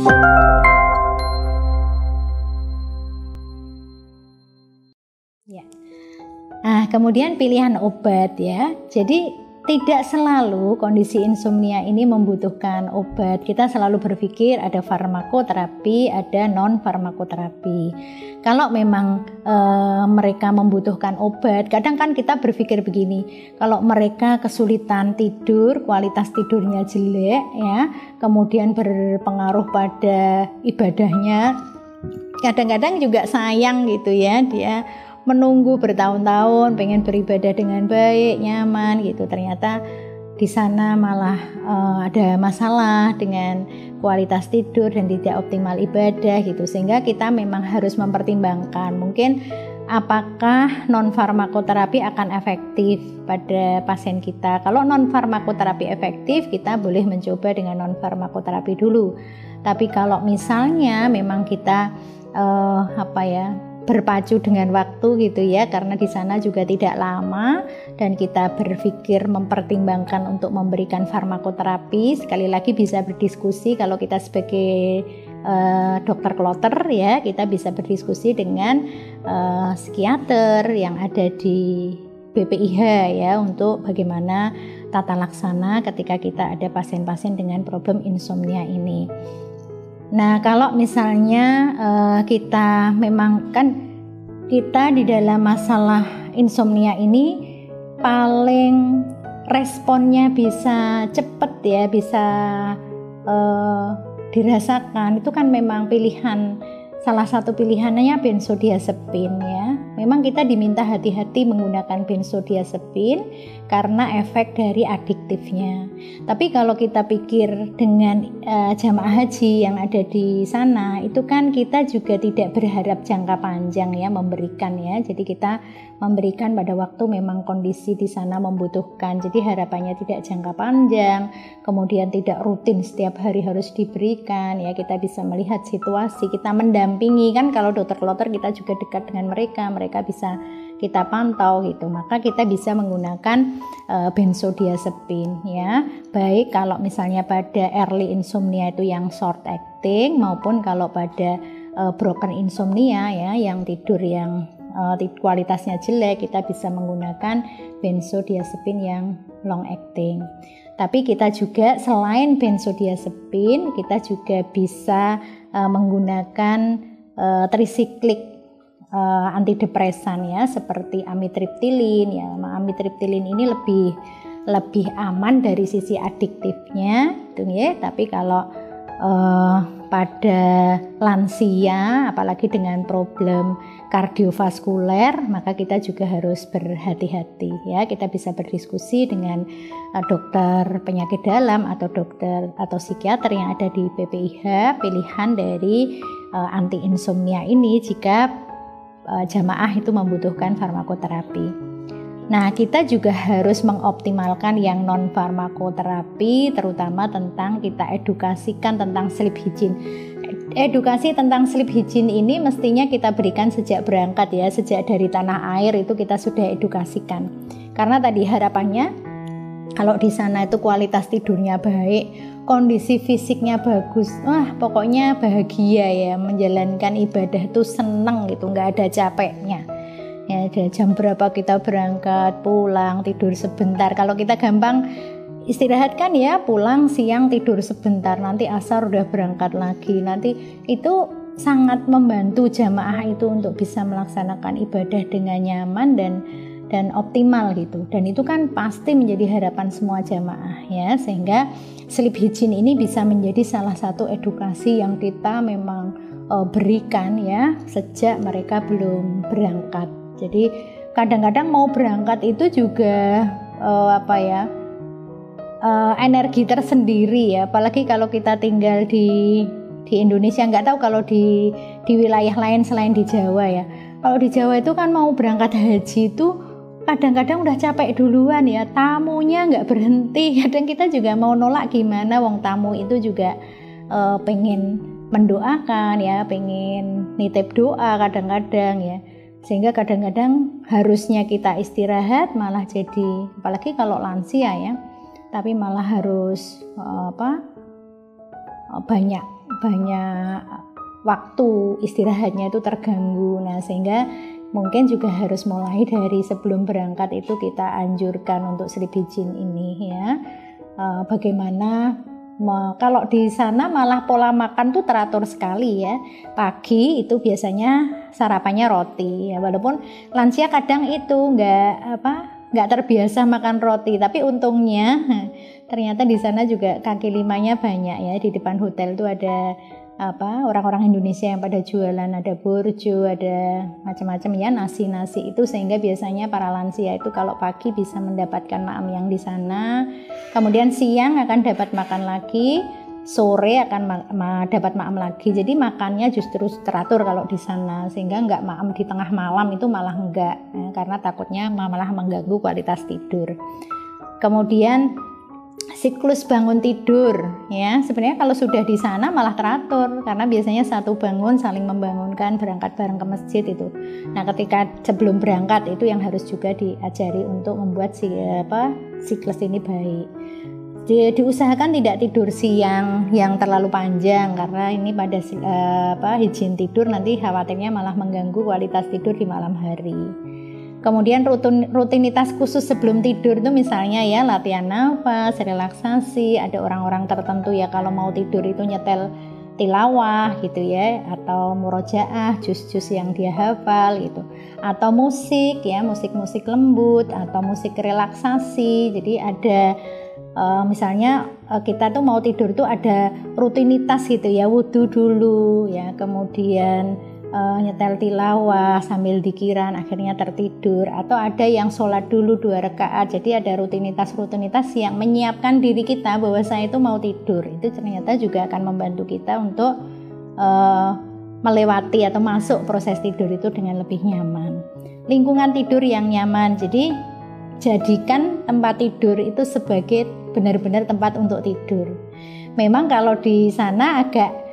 Ya. Nah, kemudian pilihan obat ya. Jadi tidak selalu kondisi insomnia ini membutuhkan obat. Kita selalu berpikir ada farmakoterapi, ada non farmakoterapi. Kalau memang mereka membutuhkan obat, kadang kan kita berpikir begini, kalau mereka kesulitan tidur, kualitas tidurnya jelek ya, kemudian berpengaruh pada ibadahnya, kadang-kadang juga sayang gitu ya, dia menunggu bertahun-tahun pengen beribadah dengan baik, nyaman gitu, ternyata di sana malah ada masalah dengan kualitas tidur dan tidak optimal ibadah gitu, sehingga kita memang harus mempertimbangkan mungkin apakah non farmakoterapi akan efektif pada pasien kita. Kalau non farmakoterapi efektif, kita boleh mencoba dengan non farmakoterapi dulu. Tapi kalau misalnya memang kita berpacu dengan waktu gitu ya, karena di sana juga tidak lama dan kita berpikir mempertimbangkan untuk memberikan farmakoterapi. Sekali lagi bisa berdiskusi, kalau kita sebagai dokter kloter ya, kita bisa berdiskusi dengan psikiater yang ada di BPIH ya, untuk bagaimana tata laksana ketika kita ada pasien-pasien dengan problem insomnia ini. Nah, kalau misalnya kita memang kan kita di dalam masalah insomnia ini paling responnya bisa cepat ya, bisa dirasakan, itu kan memang pilihan, salah satu pilihannya benzodiazepin ya. Memang kita diminta hati-hati menggunakan benzodiazepin karena efek dari adiktifnya. Tapi kalau kita pikir dengan jamaah haji yang ada di sana, itu kan kita juga tidak berharap jangka panjang ya memberikan ya. Jadi kita memberikan pada waktu memang kondisi di sana membutuhkan. Jadi harapannya tidak jangka panjang, kemudian tidak rutin setiap hari harus diberikan ya. Kita bisa melihat situasi, kita mendampingi kan, kalau dokter kloter kita juga dekat dengan mereka bisa kita pantau gitu, maka kita bisa menggunakan benzodiazepin ya, baik kalau misalnya pada early insomnia itu yang short acting, maupun kalau pada broken insomnia ya, yang tidur yang kualitasnya jelek, kita bisa menggunakan benzodiazepin yang long acting. Tapi kita juga selain benzodiazepin, kita juga bisa menggunakan trisiklik antidepresan ya, seperti amitriptilin ya. Amitriptilin ini lebih aman dari sisi adiktifnya gitu ya. Tapi kalau pada lansia, apalagi dengan problem kardiovaskuler, maka kita juga harus berhati-hati ya. Kita bisa berdiskusi dengan dokter penyakit dalam atau dokter atau psikiater yang ada di PPIH pilihan dari anti insomnia ini jika jamaah itu membutuhkan farmakoterapi. Nah, kita juga harus mengoptimalkan yang non farmakoterapi, terutama tentang kita edukasikan tentang sleep hygiene. Edukasi tentang sleep hygiene ini mestinya kita berikan sejak berangkat ya, sejak dari tanah air itu kita sudah edukasikan. Karena tadi harapannya kalau di sana itu kualitas tidurnya baik, kondisi fisiknya bagus, wah pokoknya bahagia ya, menjalankan ibadah itu seneng gitu, nggak ada capeknya. Ya, ada jam berapa kita berangkat, pulang, tidur sebentar. Kalau kita gampang istirahat kan ya, pulang siang tidur sebentar, nanti asar udah berangkat lagi. Nanti itu sangat membantu jamaah itu untuk bisa melaksanakan ibadah dengan nyaman dan optimal gitu. Dan itu kan pasti menjadi harapan semua jamaah ya, sehingga sleep hygiene ini bisa menjadi salah satu edukasi yang kita memang berikan ya sejak mereka belum berangkat. Jadi kadang-kadang mau berangkat itu juga energi tersendiri ya, apalagi kalau kita tinggal di Indonesia. Nggak tahu kalau di wilayah lain selain di Jawa ya. Kalau di Jawa itu kan mau berangkat haji itu kadang-kadang udah capek duluan ya, tamunya nggak berhenti. Kadang kita juga mau nolak gimana, wong tamu itu juga pengen mendoakan ya, pengen nitip doa kadang-kadang ya. Sehingga kadang-kadang harusnya kita istirahat malah jadi, apalagi kalau lansia ya, tapi malah harus banyak banyak waktu istirahatnya itu terganggu. Nah, sehingga mungkin juga harus mulai dari sebelum berangkat itu kita anjurkan untuk sleep hygiene ini ya. Bagaimana kalau di sana malah pola makan tuh teratur sekali ya. Pagi itu biasanya sarapannya roti ya, walaupun lansia kadang itu nggak terbiasa makan roti, tapi untungnya ternyata di sana juga kaki limanya banyak ya. Di depan hotel tuh ada orang-orang Indonesia yang pada jualan, ada burjo, ada macam-macam ya, nasi-nasi itu, sehingga biasanya para lansia itu kalau pagi bisa mendapatkan maam yang di sana, kemudian siang akan dapat makan lagi, sore akan dapat maam lagi. Jadi makannya justru teratur kalau di sana, sehingga nggak maam di tengah malam itu malah enggak ya, karena takutnya malah mengganggu kualitas tidur. Kemudian siklus bangun tidur ya, sebenarnya kalau sudah di sana malah teratur karena biasanya satu bangun saling membangunkan, berangkat bareng ke masjid itu. Nah, ketika sebelum berangkat itu yang harus juga diajari untuk membuat siklus ini baik. Diusahakan tidak tidur siang yang terlalu panjang karena ini pada hygiene tidur nanti khawatirnya malah mengganggu kualitas tidur di malam hari. Kemudian rutinitas khusus sebelum tidur itu misalnya ya latihan nafas, relaksasi. Ada orang-orang tertentu ya kalau mau tidur itu nyetel tilawah gitu ya, atau murojaah, juz-juz yang dia hafal gitu, atau musik ya, musik-musik lembut atau musik relaksasi. Jadi ada misalnya kita tuh mau tidur tuh ada rutinitas gitu ya, wudhu dulu ya, kemudian nyetel tilawah sambil dikiran akhirnya tertidur, atau ada yang sholat dulu 2 rakaat. Jadi ada rutinitas yang menyiapkan diri kita bahwa saya itu mau tidur. Itu ternyata juga akan membantu kita untuk melewati atau masuk proses tidur itu dengan lebih nyaman. Lingkungan tidur yang nyaman, jadi jadikan tempat tidur itu sebagai benar-benar tempat untuk tidur. Memang kalau di sana agak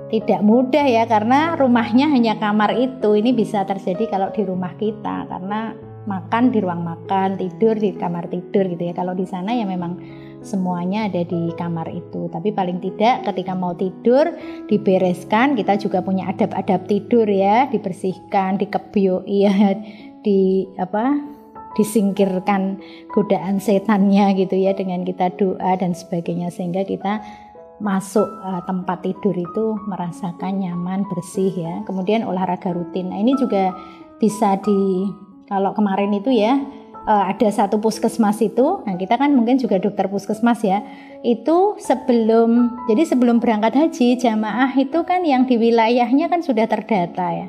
tidak mudah ya, karena rumahnya hanya kamar itu. Ini bisa terjadi kalau di rumah kita, karena makan di ruang makan, tidur di kamar tidur gitu ya. Kalau di sana ya memang semuanya ada di kamar itu. Tapi paling tidak ketika mau tidur dibereskan, kita juga punya adab-adab tidur ya, dibersihkan, dikebyoi ya, disingkirkan godaan setannya gitu ya dengan kita doa dan sebagainya, sehingga kita masuk tempat tidur itu merasakan nyaman, bersih ya. Kemudian olahraga rutin. Nah, ini juga bisa kalau kemarin itu ya ada satu puskesmas itu. Nah, kita kan mungkin juga dokter puskesmas ya. Itu sebelum berangkat haji, jamaah itu kan yang di wilayahnya kan sudah terdata ya.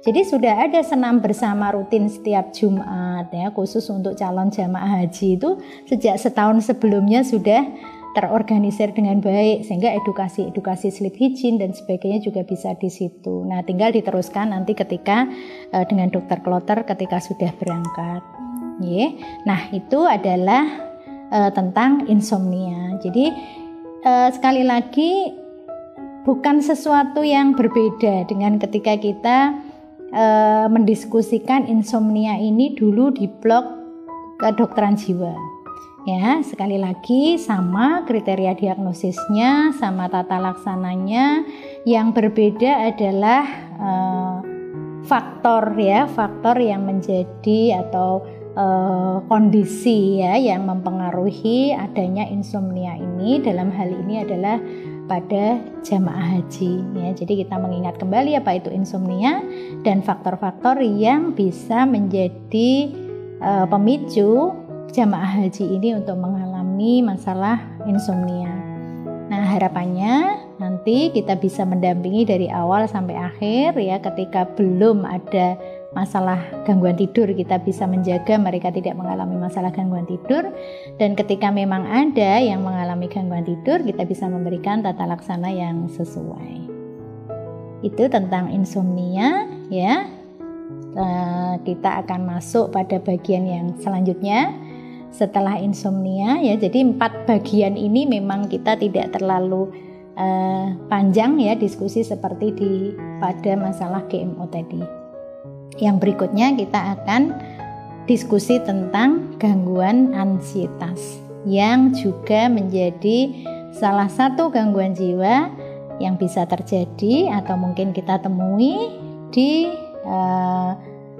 Jadi sudah ada senam bersama rutin setiap Jumat ya, khusus untuk calon jamaah haji itu sejak setahun sebelumnya sudah terorganisir dengan baik, sehingga edukasi sleep hygiene dan sebagainya juga bisa di situ. Nah, tinggal diteruskan nanti ketika dengan dokter kloter ketika sudah berangkat. Nah, itu adalah tentang insomnia. Jadi sekali lagi bukan sesuatu yang berbeda dengan ketika kita mendiskusikan insomnia ini dulu di blog kedokteran jiwa. Ya, sekali lagi sama kriteria diagnosisnya, sama tata laksananya. Yang berbeda adalah faktor yang menjadi atau kondisi ya yang mempengaruhi adanya insomnia ini. Dalam hal ini adalah pada jamaah haji ya. Jadi kita mengingat kembali apa itu insomnia dan faktor-faktor yang bisa menjadi pemicu jamaah haji ini untuk mengalami masalah insomnia. Nah, harapannya nanti kita bisa mendampingi dari awal sampai akhir ya. Ketika belum ada masalah gangguan tidur, kita bisa menjaga mereka tidak mengalami masalah gangguan tidur, dan ketika memang ada yang mengalami gangguan tidur, kita bisa memberikan tata laksana yang sesuai. Itu tentang insomnia ya. Kita akan masuk pada bagian yang selanjutnya setelah insomnia ya. Jadi 4 bagian ini memang kita tidak terlalu panjang ya diskusi seperti pada masalah GMO tadi. Yang berikutnya kita akan diskusi tentang gangguan ansietas yang juga menjadi salah satu gangguan jiwa yang bisa terjadi atau mungkin kita temui di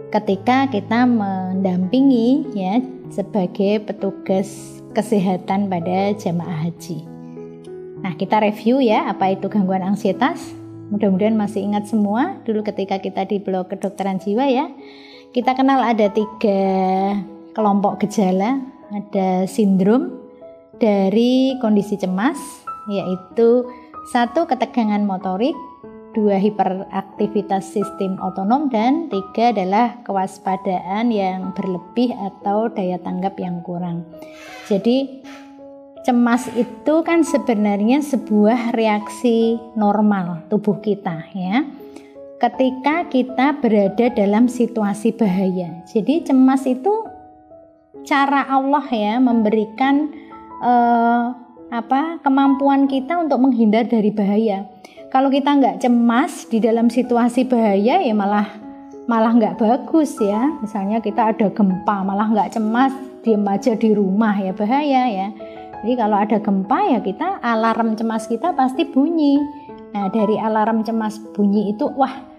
ketika kita mendampingi ya sebagai petugas kesehatan pada jamaah haji. Nah, kita review ya apa itu gangguan ansietas. Mudah-mudahan masih ingat semua dulu ketika kita di blog kedokteran jiwa ya. Kita kenal ada 3 kelompok gejala, ada sindrom dari kondisi cemas, yaitu 1 ketegangan motorik, 2 hiperaktivitas sistem otonom, dan 3 adalah kewaspadaan yang berlebih atau daya tanggap yang kurang. Jadi cemas itu kan sebenarnya sebuah reaksi normal tubuh kita ya. Ketika kita berada dalam situasi bahaya. Jadi cemas itu cara Allah ya memberikan kemampuan kita untuk menghindar dari bahaya. Kalau kita nggak cemas di dalam situasi bahaya ya malah nggak bagus ya. Misalnya kita ada gempa malah nggak cemas, diam aja di rumah ya bahaya ya. Jadi kalau ada gempa ya kita alarm cemas kita pasti bunyi. Nah dari alarm cemas bunyi itu wah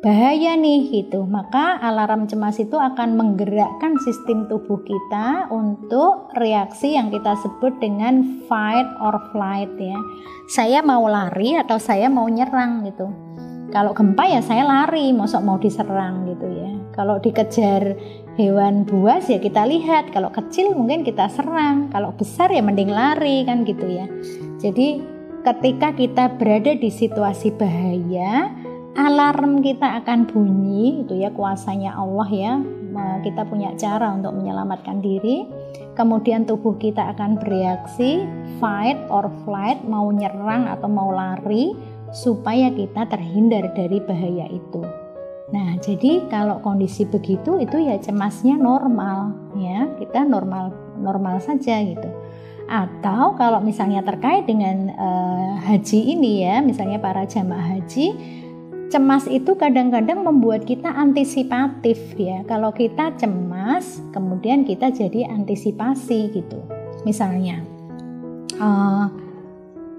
bahaya nih gitu, maka alarm cemas itu akan menggerakkan sistem tubuh kita untuk reaksi yang kita sebut dengan fight or flight ya. Saya mau lari atau saya mau nyerang gitu. Kalau gempa ya saya lari, mosok mau diserang gitu ya. Kalau dikejar hewan buas ya kita lihat, kalau kecil mungkin kita serang, kalau besar ya mending lari kan gitu ya. Jadi ketika kita berada di situasi bahaya, alarm kita akan bunyi itu ya, kuasanya Allah ya. Kita punya cara untuk menyelamatkan diri. Kemudian tubuh kita akan bereaksi fight or flight, mau nyerang atau mau lari supaya kita terhindar dari bahaya itu. Nah, jadi kalau kondisi begitu itu ya cemasnya normal ya. Kita normal saja gitu. Atau kalau misalnya terkait dengan haji ini ya, misalnya para jamaah haji, cemas itu kadang-kadang membuat kita antisipatif ya. Kalau kita cemas, kemudian kita jadi antisipasi gitu. Misalnya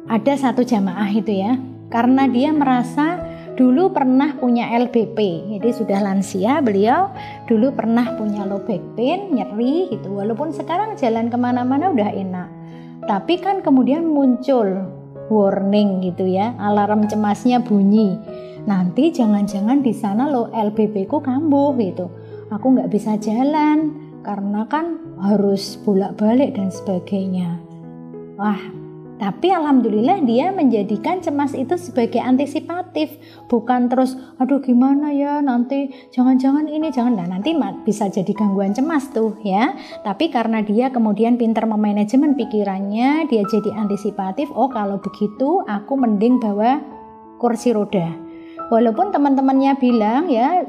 ada satu jamaah itu ya, karena dia merasa dulu pernah punya LBP, jadi sudah lansia beliau, dulu pernah punya low back pain, nyeri gitu. Walaupun sekarang jalan kemana-mana udah enak, tapi kan kemudian muncul warning gitu ya, alarm cemasnya bunyi. Nanti jangan-jangan di sana lo LBP ku kambuh gitu. Aku nggak bisa jalan karena kan harus bolak-balik dan sebagainya. Wah, tapi alhamdulillah dia menjadikan cemas itu sebagai antisipatif, bukan terus aduh gimana ya nanti jangan-jangan ini jangan. Nah, nanti bisa jadi gangguan cemas tuh ya. Tapi karena dia kemudian pintar memanajemen pikirannya, dia jadi antisipatif. Oh, kalau begitu aku mending bawa kursi roda. Walaupun teman-temannya bilang ya,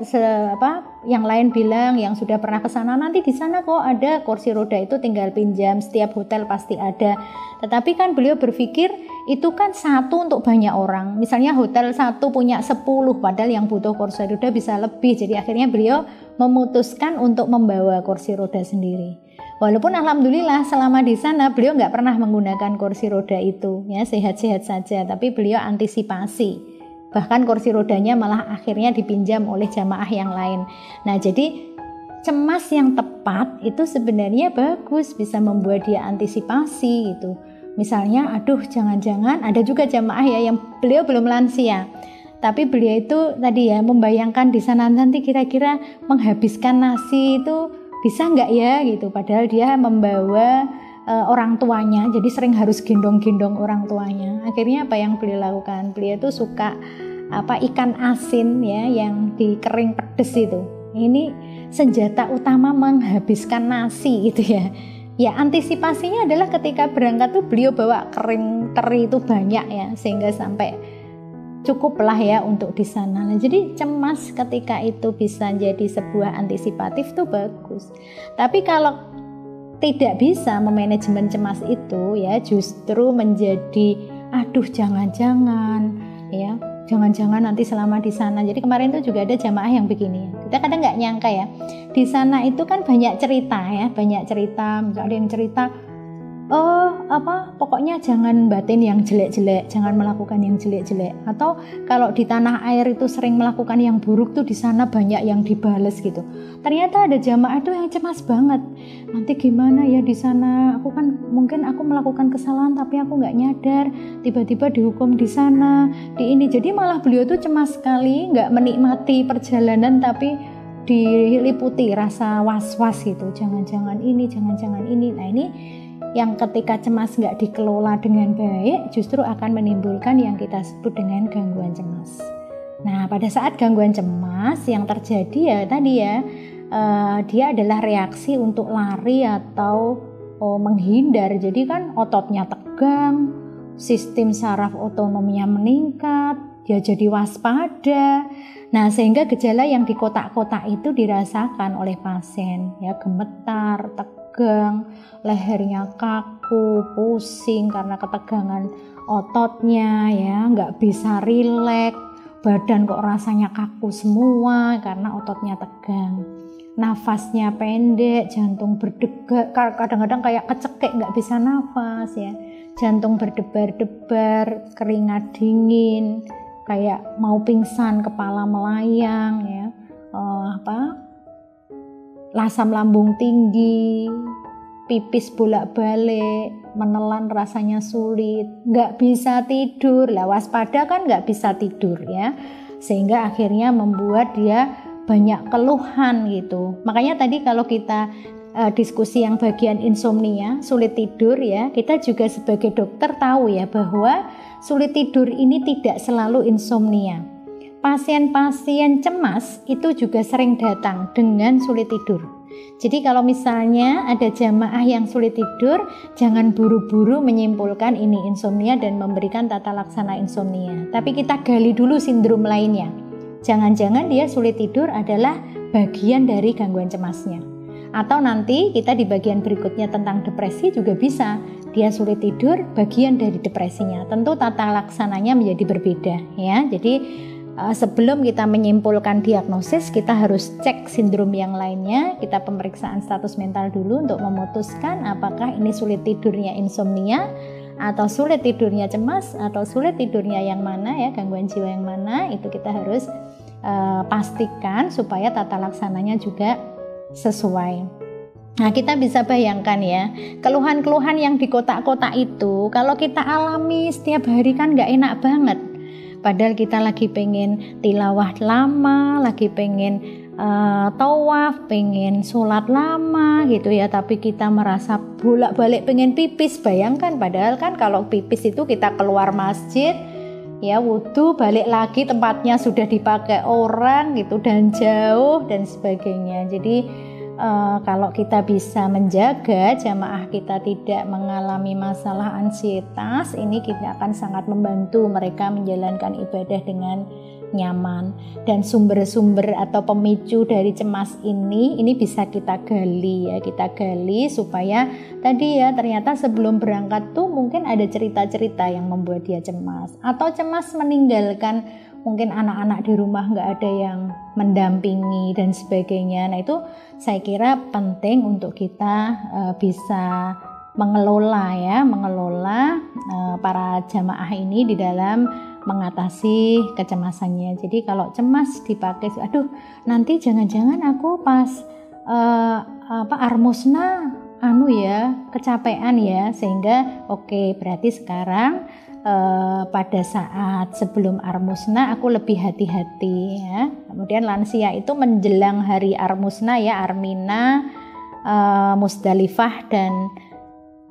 yang lain bilang yang sudah pernah ke sana, nanti di sana kok ada kursi roda itu tinggal pinjam, setiap hotel pasti ada. Tetapi kan beliau berpikir itu kan satu untuk banyak orang. Misalnya hotel satu punya 10, padahal yang butuh kursi roda bisa lebih. Jadi akhirnya beliau memutuskan untuk membawa kursi roda sendiri. Walaupun alhamdulillah selama di sana beliau nggak pernah menggunakan kursi roda itu, ya sehat-sehat saja. Tapi beliau antisipasi. Bahkan kursi rodanya malah akhirnya dipinjam oleh jamaah yang lain. Nah, jadi cemas yang tepat itu sebenarnya bagus, bisa membuat dia antisipasi gitu. Misalnya, aduh jangan-jangan ada juga jamaah ya yang beliau belum lansia, tapi beliau itu tadi ya membayangkan di sana nanti kira-kira menghabiskan nasi itu bisa nggak ya gitu. Padahal dia membawa orang tuanya, jadi sering harus gendong-gendong orang tuanya. Akhirnya apa yang beliau lakukan? Beliau itu suka ikan asin ya yang dikering pedes itu. Ini senjata utama menghabiskan nasi gitu ya. Ya antisipasinya adalah ketika berangkat tuh beliau bawa kering teri itu banyak ya, sehingga sampai cukuplah ya untuk di sana. Nah, jadi cemas ketika itu bisa jadi sebuah antisipatif tuh bagus. Tapi kalau tidak bisa memanajemen cemas itu ya justru menjadi aduh jangan-jangan ya, jangan-jangan nanti selama di sana. Jadi kemarin tuh juga ada jamaah yang begini. Kita kadang nggak nyangka ya, di sana itu kan banyak cerita ya, banyak cerita. Misalnya ada yang cerita pokoknya jangan batin yang jelek-jelek, jangan melakukan yang jelek-jelek. Atau kalau di tanah air itu sering melakukan yang buruk tuh, di sana banyak yang dibales gitu. Ternyata ada jamaah itu yang cemas banget. Nanti gimana ya di sana? Mungkin aku melakukan kesalahan tapi aku nggak nyadar, tiba-tiba dihukum di sana, di ini. Jadi malah beliau tuh cemas sekali, nggak menikmati perjalanan tapi diliputi rasa was-was gitu. Jangan-jangan ini, jangan-jangan ini. Nah ini yang ketika cemas nggak dikelola dengan baik justru akan menimbulkan yang kita sebut dengan gangguan cemas. Nah pada saat gangguan cemas yang terjadi ya tadi ya, dia adalah reaksi untuk lari atau menghindar. Jadi kan ototnya tegang, sistem saraf otonomnya meningkat, dia jadi waspada. Nah sehingga gejala yang di kotak-kotak itu dirasakan oleh pasien ya, gemetar, tegang, lehernya kaku, pusing karena ketegangan ototnya ya, nggak bisa rileks, badan kok rasanya kaku semua karena ototnya tegang, nafasnya pendek, jantung berdebar, kadang-kadang kayak kecekek nggak bisa nafas ya, jantung berdebar-debar, keringat dingin, kayak mau pingsan, kepala melayang ya, asam lambung tinggi, pipis bolak-balik, menelan rasanya sulit, nggak bisa tidur. Lah waspada kan nggak bisa tidur ya, sehingga akhirnya membuat dia banyak keluhan gitu. Makanya tadi kalau kita diskusi yang bagian insomnia, sulit tidur ya, kita juga sebagai dokter tahu ya bahwa sulit tidur ini tidak selalu insomnia. Pasien-pasien cemas itu juga sering datang dengan sulit tidur. Jadi kalau misalnya ada jamaah yang sulit tidur, jangan buru-buru menyimpulkan ini insomnia dan memberikan tata laksana insomnia. Tapi kita gali dulu sindrom lainnya. Jangan-jangan dia sulit tidur adalah bagian dari gangguan cemasnya. Atau nanti kita di bagian berikutnya tentang depresi juga bisa. Dia sulit tidur bagian dari depresinya. Tentu tata laksananya menjadi berbeda ya. Jadi sebelum kita menyimpulkan diagnosis, kita harus cek sindrom yang lainnya. Kita pemeriksaan status mental dulu untuk memutuskan apakah ini sulit tidurnya insomnia, atau sulit tidurnya cemas, atau sulit tidurnya yang mana ya, gangguan jiwa yang mana. Itu kita harus pastikan supaya tata laksananya juga sesuai. Nah kita bisa bayangkan ya, keluhan-keluhan yang di kotak-kotak itu kalau kita alami setiap hari kan gak enak banget. Padahal kita lagi pengen tilawah lama, lagi pengen tawaf, pengen sholat lama gitu ya, tapi kita merasa bolak-balik pengen pipis. Bayangkan, padahal kan kalau pipis itu kita keluar masjid ya, wudhu, balik lagi tempatnya sudah dipakai orang gitu dan jauh dan sebagainya. Jadi kalau kita bisa menjaga jamaah kita tidak mengalami masalah ansietas, ini kita akan sangat membantu mereka menjalankan ibadah dengan nyaman. Dan sumber-sumber atau pemicu dari cemas ini bisa kita gali ya, kita gali supaya tadi ya, ternyata sebelum berangkat tuh mungkin ada cerita-cerita yang membuat dia cemas, atau cemas meninggalkan mungkin anak-anak di rumah nggak ada yang mendampingi dan sebagainya. Nah itu saya kira penting untuk kita bisa mengelola para jamaah ini di dalam mengatasi kecemasannya. Jadi kalau cemas dipakai, aduh nanti jangan-jangan aku pas armusna kecapean ya, sehingga oke, berarti sekarang pada saat sebelum armusna aku lebih hati-hati ya. Kemudian lansia itu menjelang hari armusna ya, Armina, Musdalifah dan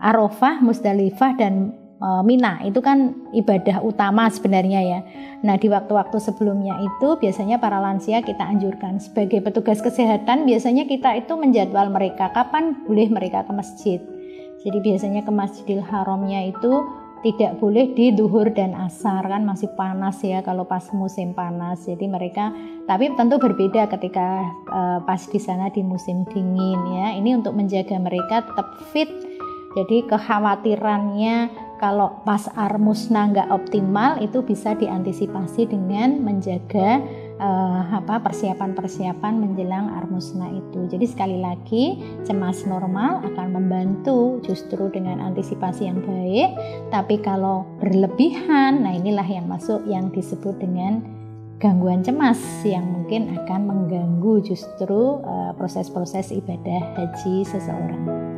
Arafah, Musdalifah dan Mina, itu kan ibadah utama sebenarnya ya. Nah di waktu-waktu sebelumnya itu biasanya para lansia kita anjurkan sebagai petugas kesehatan, biasanya kita itu menjadwal mereka kapan boleh mereka ke masjid. Jadi biasanya ke Masjidil Haramnya itu tidak boleh di duhur dan asar, kan masih panas ya kalau pas musim panas. Jadi mereka, tapi tentu berbeda ketika pas di sana di musim dingin ya. Ini untuk menjaga mereka tetap fit. Jadi kekhawatirannya kalau pas armusna nggak optimal itu bisa diantisipasi dengan menjaga persiapan-persiapan menjelang Armusna itu. Jadi sekali lagi, cemas normal akan membantu justru dengan antisipasi yang baik, tapi kalau berlebihan, nah inilah yang masuk yang disebut dengan gangguan cemas yang mungkin akan mengganggu justru proses-proses ibadah haji seseorang.